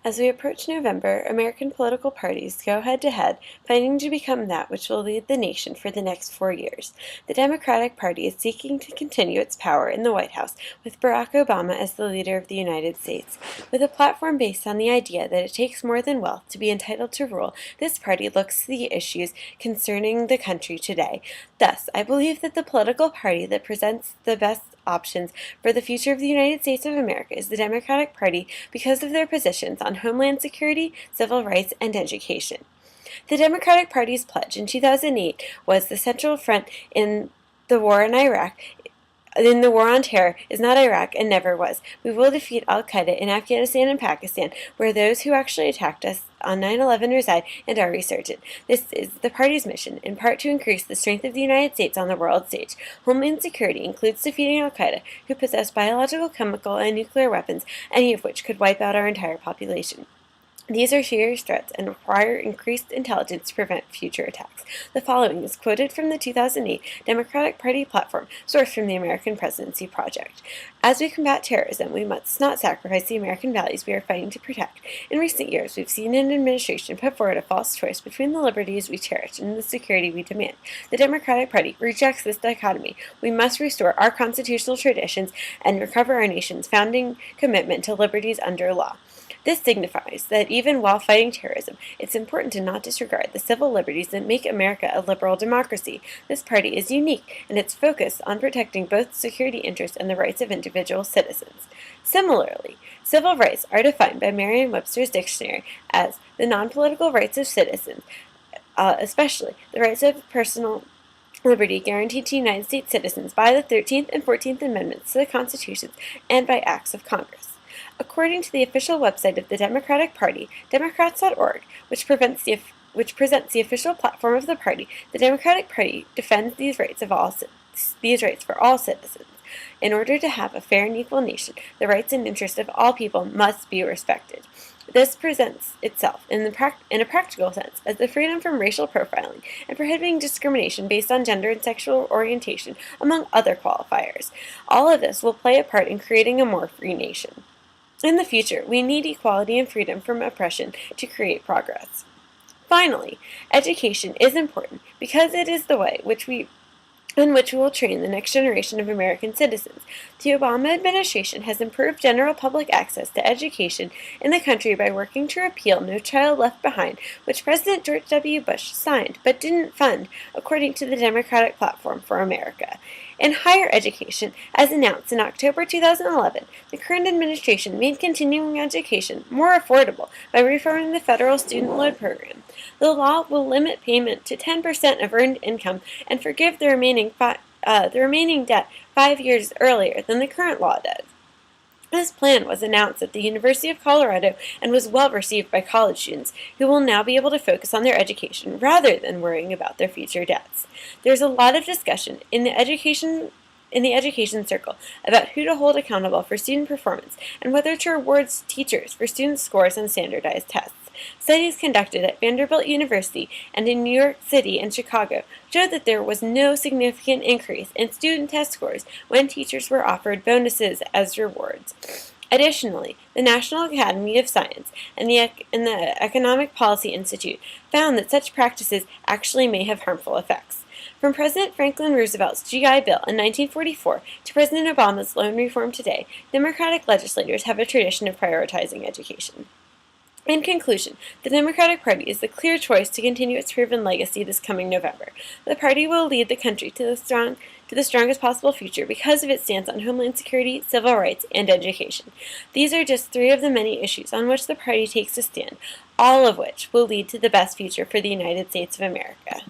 As we approach November, American political parties go head-to-head, fighting to become that which will lead the nation for the next 4 years. The Democratic Party is seeking to continue its power in the White House, with Barack Obama as the leader of the United States. With a platform based on the idea that it takes more than wealth to be entitled to rule, this party looks to the issues concerning the country today. Thus, I believe that the political party that presents the best options for the future of the United States of America is the Democratic Party because of their positions on homeland security, civil rights, and education. The Democratic Party's pledge in 2008 was the Central Front in the war in Iraq. In the war on terror is not Iraq and never was. We will defeat al-Qaeda in Afghanistan and Pakistan, where those who actually attacked us on 9/11 reside and are resurgent. This is the party's mission, in part to increase the strength of the United States on the world stage. Homeland security includes defeating al-Qaeda, who possess biological, chemical, and nuclear weapons, any of which could wipe out our entire population. These are serious threats and require increased intelligence to prevent future attacks. The following is quoted from the 2008 Democratic Party platform, sourced from the American Presidency Project. As we combat terrorism, we must not sacrifice the American values we are fighting to protect. In recent years, we've seen an administration put forward a false choice between the liberties we cherish and the security we demand. The Democratic Party rejects this dichotomy. We must restore our constitutional traditions and recover our nation's founding commitment to liberties under law. This signifies that even while fighting terrorism, it's important to not disregard the civil liberties that make America a liberal democracy. This party is unique in its focus on protecting both security interests and the rights of individual citizens. Similarly, civil rights are defined by Merriam-Webster's dictionary as the non-political rights of citizens, especially the rights of personal liberty guaranteed to United States citizens by the 13th and 14th Amendments to the Constitution and by acts of Congress. According to the official website of the Democratic Party, Democrats.org, which presents the official platform of the party, the Democratic Party defends these rights for all citizens. In order to have a fair and equal nation, the rights and interests of all people must be respected. This presents itself in a practical sense as the freedom from racial profiling and prohibiting discrimination based on gender and sexual orientation, among other qualifiers. All of this will play a part in creating a more free nation. In the future, we need equality and freedom from oppression to create progress. Finally, education is important because it is the way in which we will train the next generation of American citizens. The Obama administration has improved general public access to education in the country by working to repeal No Child Left Behind, which President George W. Bush signed but didn't fund, according to the Democratic Platform for America. In higher education, as announced in October 2011, the current administration made continuing education more affordable by reforming the federal student loan program. The law will limit payment to 10% of earned income and forgive the remaining debt 5 years earlier than the current law does. This plan was announced at the University of Colorado and was well received by college students, who will now be able to focus on their education rather than worrying about their future debts. There's a lot of discussion in the education circle about who to hold accountable for student performance and whether to reward teachers for student scores on standardized tests. Studies conducted at Vanderbilt University and in New York City and Chicago showed that there was no significant increase in student test scores when teachers were offered bonuses as rewards. Additionally, the National Academy of Science and the Economic Policy Institute found that such practices actually may have harmful effects. From President Franklin Roosevelt's GI Bill in 1944 to President Obama's loan reform today, Democratic legislators have a tradition of prioritizing education. In conclusion, the Democratic Party is the clear choice to continue its proven legacy this coming November. The party will lead the country to the strongest possible future because of its stance on homeland security, civil rights, and education. These are just 3 of the many issues on which the party takes a stand, all of which will lead to the best future for the United States of America.